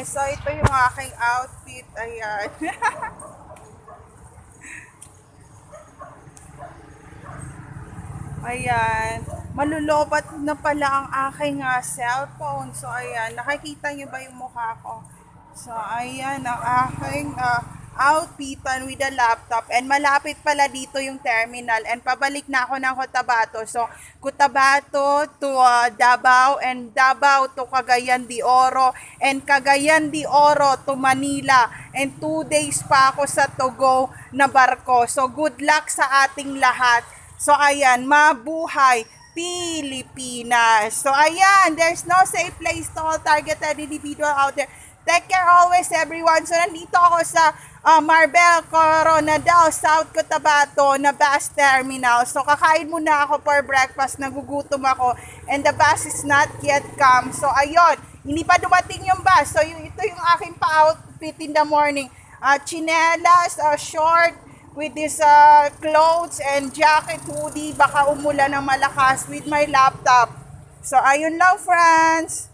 friends. So, ito yung aking outfit. Ayan. Ayan. Malulobat na pala ang aking cellphone. So, ayan. Nakikita niyo ba yung mukha ko? So, ayan ang aking outfitan with the laptop. And malapit pala dito yung terminal. And pabalik na ako ng Cotabato. So, Cotabato to Davao. And Davao to Cagayan de Oro. And Cagayan de Oro to Manila. And 2 days pa ako sa Togo na barko. So, good luck sa ating lahat. So, ayan, mabuhay Pilipinas. So, ayan, there's no safe place to all targeted individual out there. Take care always, everyone. So, nandito ako sa Marbel Coronadal, South Cotabato na bus terminal. So, kakain muna ako for breakfast. Nagugutom ako. And the bus is not yet come. So, ayun, hindi pa dumating yung bus. So, ito yung aking pa-outfit in the morning. Chinelas, short, with this clothes and jacket, hoodie, baka umulan ng malakas with my laptop. So, ayun lang, friends.